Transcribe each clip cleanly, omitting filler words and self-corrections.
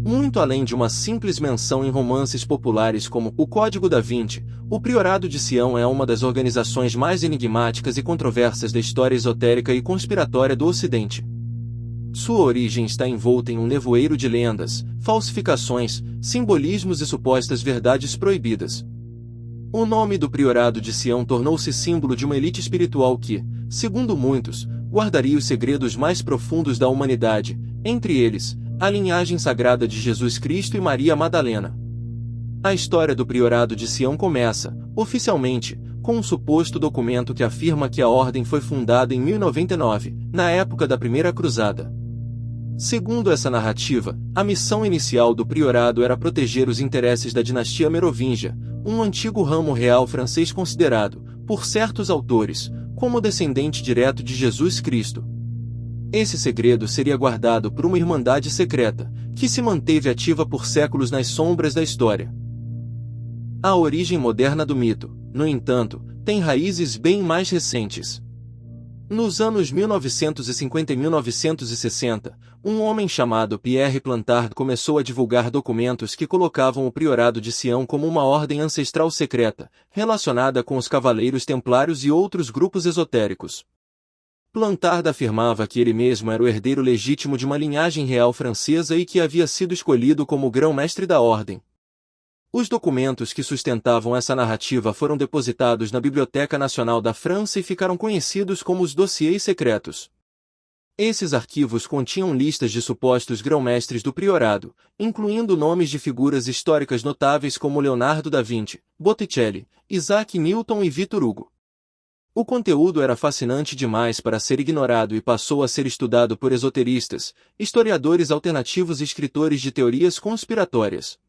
Muito além de uma simples menção em romances populares como O Código da Vinci, o Priorado de Sião é uma das organizações mais enigmáticas e controversas da história esotérica e conspiratória do Ocidente. Sua origem está envolta em um nevoeiro de lendas, falsificações, simbolismos e supostas verdades proibidas. O nome do Priorado de Sião tornou-se símbolo de uma elite espiritual que, segundo muitos, guardaria os segredos mais profundos da humanidade, entre eles, a linhagem sagrada de Jesus Cristo e Maria Madalena. A história do Priorado de Sião começa, oficialmente, com um suposto documento que afirma que a ordem foi fundada em 1099, na época da Primeira Cruzada. Segundo essa narrativa, a missão inicial do priorado era proteger os interesses da dinastia merovingia, um antigo ramo real francês considerado, por certos autores, como descendente direto de Jesus Cristo. Esse segredo seria guardado por uma irmandade secreta, que se manteve ativa por séculos nas sombras da história. A origem moderna do mito, no entanto, tem raízes bem mais recentes. Nos anos 1950 e 1960, um homem chamado Pierre Plantard começou a divulgar documentos que colocavam o Priorado de Sião como uma ordem ancestral secreta, relacionada com os Cavaleiros Templários e outros grupos esotéricos. Plantard afirmava que ele mesmo era o herdeiro legítimo de uma linhagem real francesa e que havia sido escolhido como grão-mestre da ordem. Os documentos que sustentavam essa narrativa foram depositados na Biblioteca Nacional da França e ficaram conhecidos como os dossiês secretos. Esses arquivos continham listas de supostos grão-mestres do priorado, incluindo nomes de figuras históricas notáveis como Leonardo da Vinci, Botticelli, Isaac Newton e Victor Hugo. O conteúdo era fascinante demais para ser ignorado e passou a ser estudado por esoteristas, historiadores alternativos e escritores de teorias conspiratórias.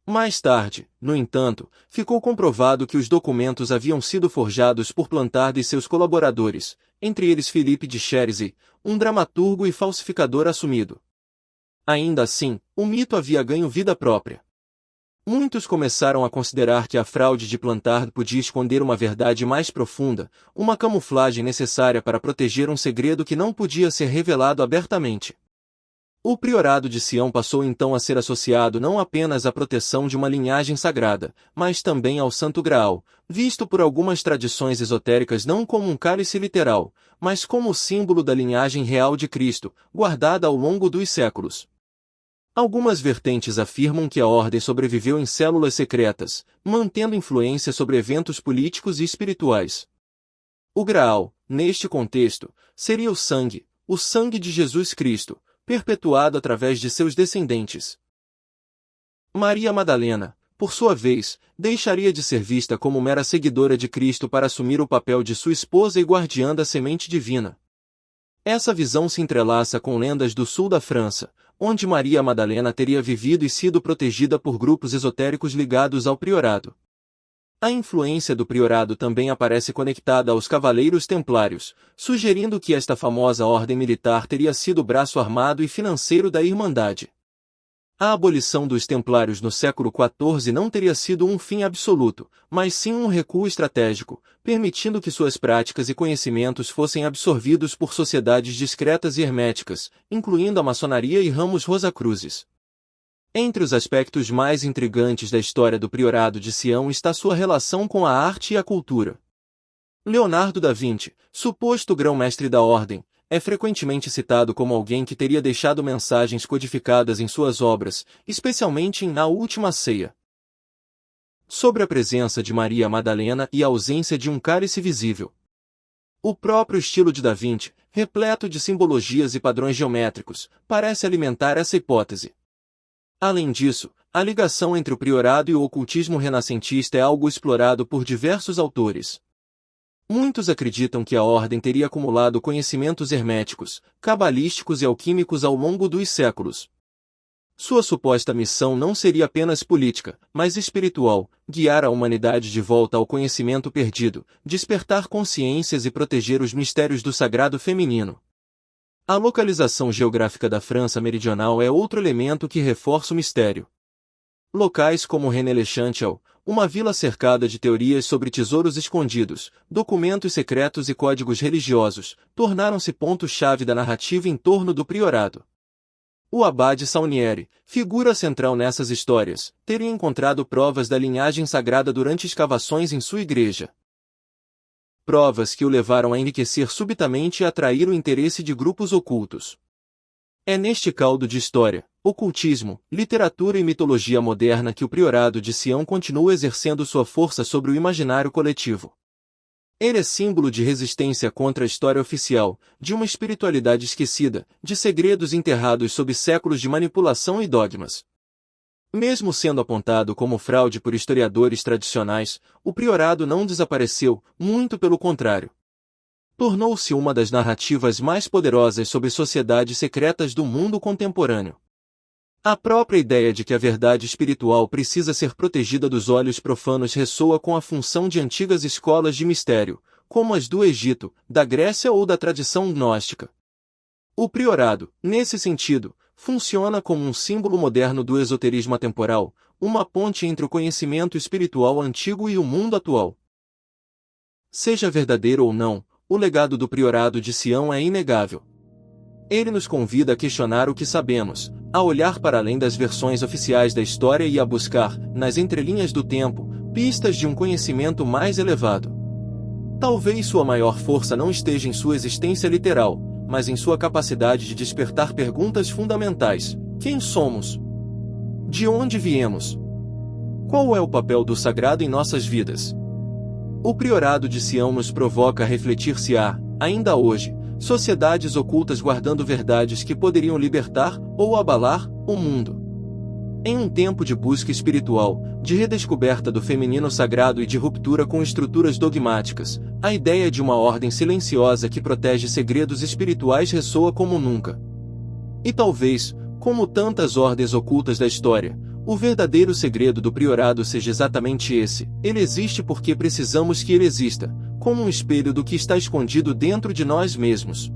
Mais tarde, no entanto, ficou comprovado que os documentos haviam sido forjados por Plantard e seus colaboradores, entre eles Philippe de Cherisy, um dramaturgo e falsificador assumido. Ainda assim, o mito havia ganho vida própria. Muitos começaram a considerar que a fraude de Plantard podia esconder uma verdade mais profunda, uma camuflagem necessária para proteger um segredo que não podia ser revelado abertamente. O Priorado de Sião passou então a ser associado não apenas à proteção de uma linhagem sagrada, mas também ao Santo Graal, visto por algumas tradições esotéricas não como um cálice literal, mas como o símbolo da linhagem real de Cristo, guardada ao longo dos séculos. Algumas vertentes afirmam que a ordem sobreviveu em células secretas, mantendo influência sobre eventos políticos e espirituais. O Graal, neste contexto, seria o sangue de Jesus Cristo, perpetuado através de seus descendentes. Maria Madalena, por sua vez, deixaria de ser vista como mera seguidora de Cristo para assumir o papel de sua esposa e guardiã da semente divina. Essa visão se entrelaça com lendas do sul da França, onde Maria Madalena teria vivido e sido protegida por grupos esotéricos ligados ao priorado. A influência do priorado também aparece conectada aos Cavaleiros Templários, sugerindo que esta famosa ordem militar teria sido o braço armado e financeiro da Irmandade. A abolição dos Templários no século XIV não teria sido um fim absoluto, mas sim um recuo estratégico, permitindo que suas práticas e conhecimentos fossem absorvidos por sociedades discretas e herméticas, incluindo a maçonaria e ramos Rosacruzes. Entre os aspectos mais intrigantes da história do Priorado de Sião está sua relação com a arte e a cultura. Leonardo da Vinci, suposto grão-mestre da ordem, é frequentemente citado como alguém que teria deixado mensagens codificadas em suas obras, especialmente em Na Última Ceia. Sobre a presença de Maria Madalena e a ausência de um cálice visível. O próprio estilo de Da Vinci, repleto de simbologias e padrões geométricos, parece alimentar essa hipótese. Além disso, a ligação entre o priorado e o ocultismo renascentista é algo explorado por diversos autores. Muitos acreditam que a ordem teria acumulado conhecimentos herméticos, cabalísticos e alquímicos ao longo dos séculos. Sua suposta missão não seria apenas política, mas espiritual, guiar a humanidade de volta ao conhecimento perdido, despertar consciências e proteger os mistérios do sagrado feminino. A localização geográfica da França meridional é outro elemento que reforça o mistério. Locais como Rennes-le-Chantal, uma vila cercada de teorias sobre tesouros escondidos, documentos secretos e códigos religiosos, tornaram-se pontos-chave da narrativa em torno do priorado. O abade Saunieri, figura central nessas histórias, teria encontrado provas da linhagem sagrada durante escavações em sua igreja. Provas que o levaram a enriquecer subitamente e atrair o interesse de grupos ocultos. É neste caldo de história, ocultismo, literatura e mitologia moderna que o Priorado de Sião continua exercendo sua força sobre o imaginário coletivo. Ele é símbolo de resistência contra a história oficial, de uma espiritualidade esquecida, de segredos enterrados sob séculos de manipulação e dogmas. Mesmo sendo apontado como fraude por historiadores tradicionais, o Priorado não desapareceu, muito pelo contrário. Tornou-se uma das narrativas mais poderosas sobre sociedades secretas do mundo contemporâneo. A própria ideia de que a verdade espiritual precisa ser protegida dos olhos profanos ressoa com a função de antigas escolas de mistério, como as do Egito, da Grécia ou da tradição gnóstica. O Priorado, nesse sentido, funciona como um símbolo moderno do esoterismo atemporal, uma ponte entre o conhecimento espiritual antigo e o mundo atual. Seja verdadeiro ou não, o legado do Priorado de Sião é inegável. Ele nos convida a questionar o que sabemos, a olhar para além das versões oficiais da história e a buscar, nas entrelinhas do tempo, pistas de um conhecimento mais elevado. Talvez sua maior força não esteja em sua existência literal, mas em sua capacidade de despertar perguntas fundamentais: quem somos? De onde viemos? Qual é o papel do sagrado em nossas vidas? O Priorado de Sião nos provoca a refletir se há, ainda hoje, sociedades ocultas guardando verdades que poderiam libertar ou abalar o mundo. Em um tempo de busca espiritual, de redescoberta do feminino sagrado e de ruptura com estruturas dogmáticas, a ideia de uma ordem silenciosa que protege segredos espirituais ressoa como nunca. E talvez, como tantas ordens ocultas da história, o verdadeiro segredo do Priorado seja exatamente esse: ele existe porque precisamos que ele exista, como um espelho do que está escondido dentro de nós mesmos.